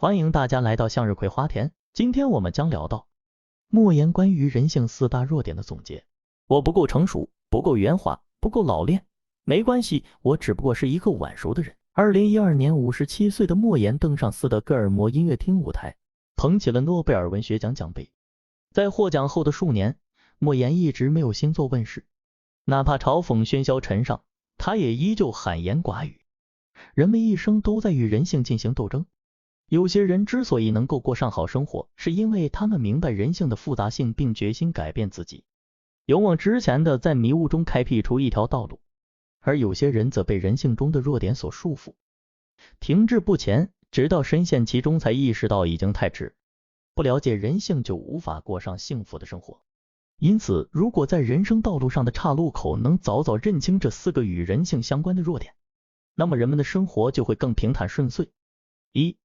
欢迎大家来到向日葵花田。今天我们将聊到莫言关于人性4大弱点的总结。我不够成熟，不够圆滑，不够老练，没关系，我只不过是一个晚熟的人。2012年57岁的莫言登上斯德哥尔摩音乐厅舞台，捧起了诺贝尔文学奖奖杯。在获奖后的数年，莫言一直没有新作问世，哪怕嘲讽喧嚣尘上，他也依旧罕言寡语。人们一生都在与人性进行斗争，有些人之所以能够过上好生活，是因为他们明白人性的复杂性并决心改变自己，勇往直前的在迷雾中开辟出一条道路。而有些人则被人性中的弱点所束缚，停滞不前，直到深陷其中才意识到已经太迟。不了解人性就无法过上幸福的生活。因此，如果在人生道路上的岔路口能早早认清这4个与人性相关的弱点，那么人们的生活就会更平坦顺遂。1.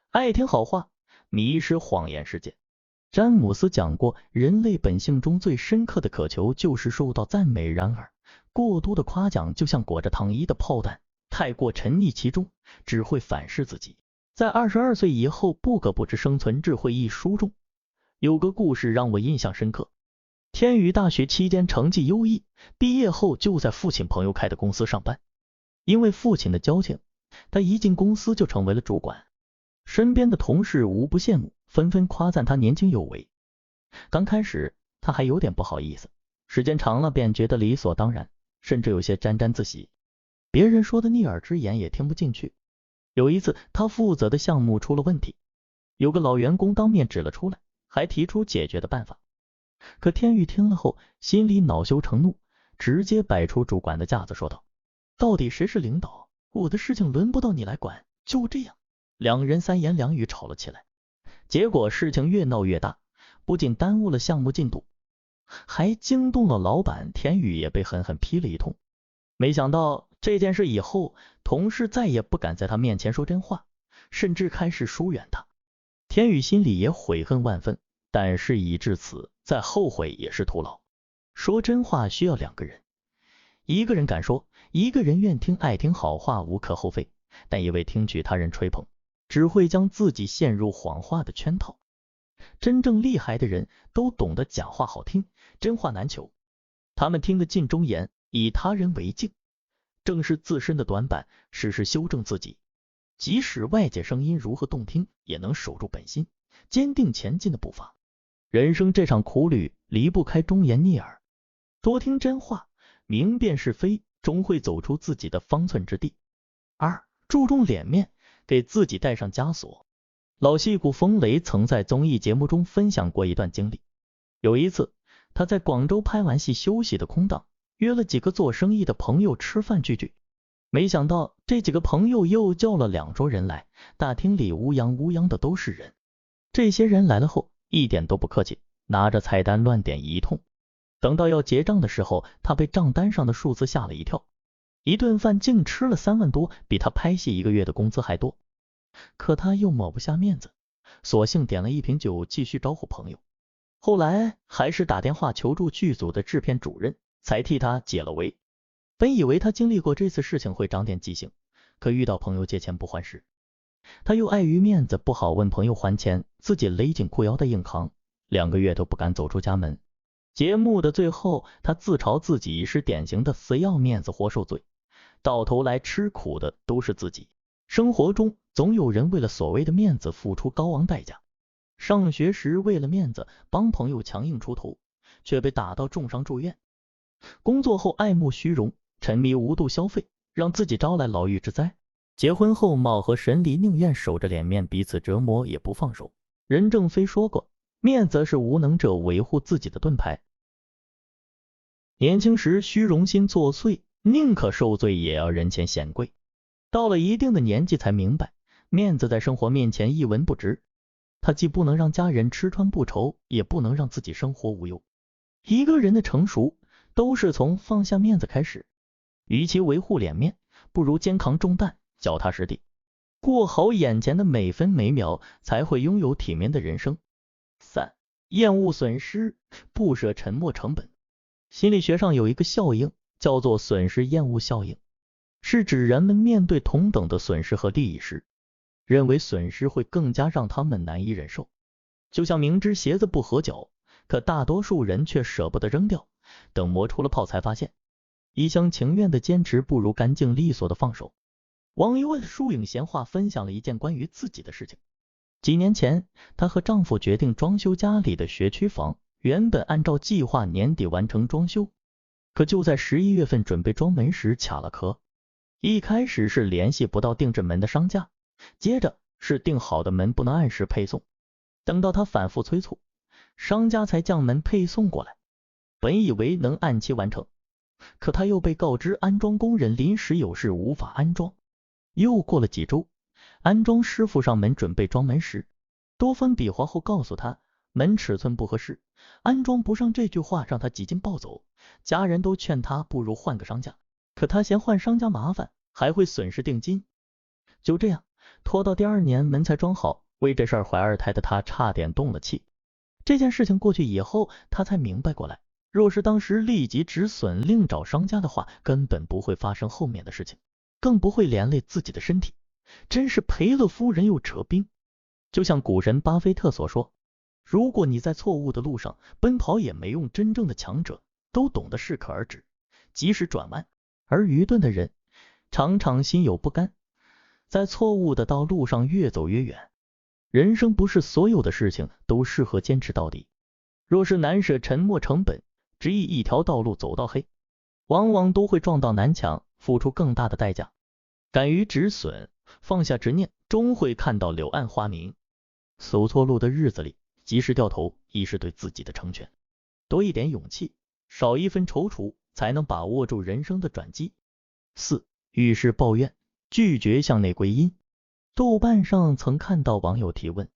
爱听好话，迷失谎言世界。詹姆斯讲过，人类本性中最深刻的渴求就是受到赞美，然而过多的夸奖就像裹着糖衣的炮弹，太过沉溺其中，只会反噬自己。在22岁以后，不可不知生存智慧一书中有个故事让我印象深刻。天宇大学期间成绩优异，毕业后就在父亲朋友开的公司上班。因为父亲的交情，他一进公司就成为了主管，身边的同事无不羡慕，纷纷夸赞他年轻有为。刚开始他还有点不好意思，时间长了便觉得理所当然，甚至有些沾沾自喜，别人说的逆耳之言也听不进去。有一次他负责的项目出了问题，有个老员工当面指了出来，还提出解决的办法。可天宇听了后心里恼羞成怒，直接摆出主管的架子说道，到底谁是领导？我的事情轮不到你来管。就这样，两人三言两语吵了起来。结果事情越闹越大，不仅耽误了项目进度，还惊动了老板。天宇也被狠狠批了一通。没想到这件事以后，同事再也不敢在他面前说真话，甚至开始疏远他。天宇心里也悔恨万分，但事已至此，再后悔也是徒劳。说真话需要2个人，一个人敢说，一个人愿听。爱听好话无可厚非，但一味听取他人吹捧，只会将自己陷入谎话的圈套。真正厉害的人都懂得假话好听，真话难求。他们听得尽忠言，以他人为镜，正视自身的短板，时时修正自己。即使外界声音如何动听，也能守住本心，坚定前进的步伐。人生这场苦旅，离不开忠言逆耳，多听真话，明辨是非，终会走出自己的方寸之地。2. 注重脸面，给自己戴上枷锁。老戏骨冯雷曾在综艺节目中分享过一段经历。有一次，他在广州拍完戏休息的空档，约了几个做生意的朋友吃饭聚聚。没想到这几个朋友又叫了2桌人来，大厅里乌泱乌泱的都是人。这些人来了后，一点都不客气，拿着菜单乱点一通。等到要结账的时候，他被账单上的数字吓了一跳，一顿饭竟吃了3万多，比他拍戏1个月的工资还多。可他又抹不下面子，索性点了1瓶酒继续招呼朋友。后来还是打电话求助剧组的制片主任，才替他解了围。本以为他经历过这次事情会长点记性，可遇到朋友借钱不还时，他又碍于面子不好问朋友还钱，自己勒紧裤腰的硬扛，2个月都不敢走出家门。节目的最后，他自嘲自己是典型的死要面子活受罪，到头来吃苦的都是自己。生活中总有人为了所谓的面子付出高昂代价。上学时为了面子帮朋友强硬出头，却被打到重伤住院。工作后爱慕虚荣，沉迷无度消费，让自己招来牢狱之灾。结婚后貌合神离，宁愿守着脸面彼此折磨也不放手。任正非说过，面子是无能者维护自己的盾牌。年轻时虚荣心作祟，宁可受罪也要人前显贵。到了一定的年纪才明白，面子在生活面前一文不值。他既不能让家人吃穿不愁，也不能让自己生活无忧。一个人的成熟都是从放下面子开始，与其维护脸面，不如肩扛重担，脚踏实地，过好眼前的每分每秒，才会拥有体面的人生。3. 厌恶损失，不舍沉没成本。心理学上有一个效应叫做损失厌恶效应，是指人们面对同等的损失和利益时，认为损失会更加让他们难以忍受。就像明知鞋子不合脚，可大多数人却舍不得扔掉，等磨出了泡才发现，一厢情愿的坚持不如干净利索的放手。网友树影闲话分享了一件关于自己的事情。几年前，她和丈夫决定装修家里的学区房，原本按照计划年底完成装修，可就在11月份准备装门时卡了壳。一开始是联系不到定制门的商家，接着是订好的门不能按时配送，等到她反复催促，商家才将门配送过来。本以为能按期完成，可她又被告知安装工人临时有事无法安装。又过了几周，安装师傅上门准备装门时，多番比划后告诉她门尺寸不合适，安装不上。这句话让她几近暴走，家人都劝她不如换个商家，可她嫌换商家麻烦，还会损失定金。就这样拖到第2年门才装好，为这事儿怀2胎的她差点动了气。这件事情过去以后，她才明白过来，若是当时立即止损另找商家的话，根本不会发生后面的事情，更不会连累自己的身体，真是赔了夫人又折兵。就像股神巴菲特所说，如果你在错误的路上奔跑也没用，真正的强者都懂得适可而止，及时转弯，而愚钝的人常常心有不甘，在错误的道路上越走越远。人生不是所有的事情都适合坚持到底，若是难舍沉没成本，执意一条道路走到黑，往往都会撞到南墙，付出更大的代价。敢于止损，放下执念，终会看到柳暗花明。走错路的日子里，及时掉头亦是对自己的成全。多一点勇气，少一分踌躇，才能把握住人生的转机。4. 遇事抱怨，拒绝向内归因。豆瓣上曾看到网友提问，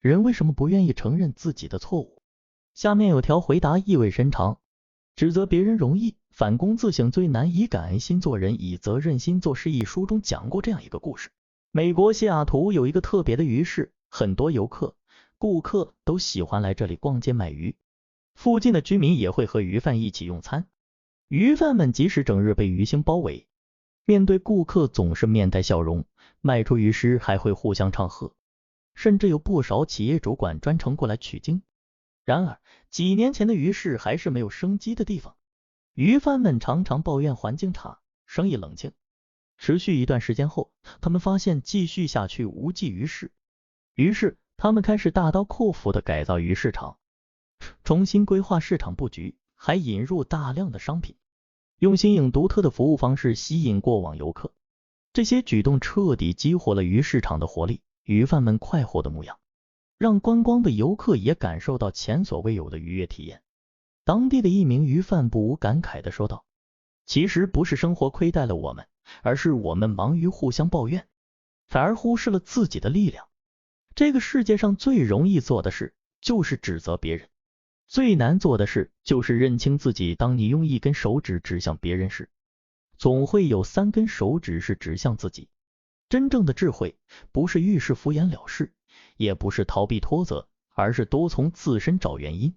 人为什么不愿意承认自己的错误？下面有条回答意味深长，指责别人容易，反躬自省最难，以感恩心做人，以责任心做事。一书中讲过这样一个故事，美国西雅图有一个特别的鱼市，很多顾客都喜欢来这里逛街买鱼，附近的居民也会和鱼贩一起用餐。鱼贩们即使整日被鱼腥包围，面对顾客总是面带笑容，卖出鱼时还会互相唱和，甚至有不少企业主管专程过来取经。然而几年前的鱼市还是没有生机的地方，鱼贩们常常抱怨环境差，生意冷清。持续一段时间后，他们发现继续下去无济于事，于是他们开始大刀阔斧的改造鱼市场，重新规划市场布局，还引入大量的商品，用新颖独特的服务方式吸引过往游客。这些举动彻底激活了鱼市场的活力，鱼贩们快活的模样，让观光的游客也感受到前所未有的愉悦体验。当地的一名鱼贩不无感慨地说道，其实不是生活亏待了我们，而是我们忙于互相抱怨，反而忽视了自己的力量。这个世界上最容易做的事就是指责别人，最难做的事就是认清自己。当你用1根手指指向别人时，总会有3根手指是指向自己。真正的智慧不是遇事敷衍了事，也不是逃避脱责，而是多从自身找原因，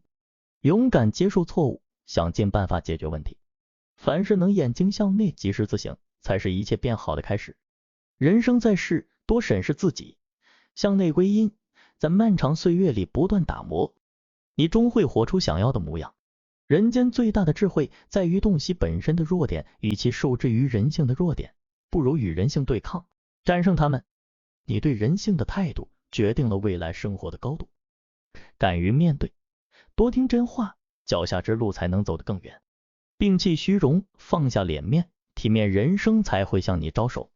勇敢接受错误，想尽办法解决问题。凡是能眼睛向内，及时自省，才是一切变好的开始。人生在世，多审视自己，向内归因，在漫长岁月里不断打磨，你终会活出想要的模样。人间最大的智慧在于洞悉本身的弱点，与其受制于人性的弱点，不如与人性对抗，战胜他们。你对人性的态度决定了未来生活的高度。敢于面对，多听真话，脚下之路才能走得更远。摒弃虚荣，放下脸面，体面人生才会向你招手。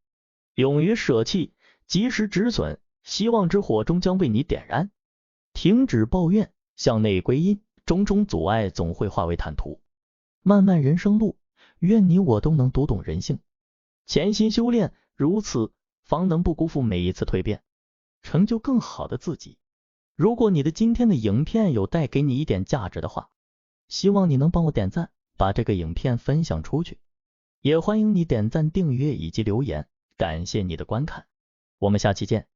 勇于舍弃，及时止损，希望之火终将为你点燃。停止抱怨，向内归因，种种阻碍总会化为坦途。漫漫人生路，愿你我都能读懂人性，潜心修炼，如此方能不辜负每一次蜕变，成就更好的自己。如果你的今天的影片有带给你一点价值的话，希望你能帮我点赞，把这个影片分享出去。也欢迎你点赞、订阅以及留言，感谢你的观看，我们下期见。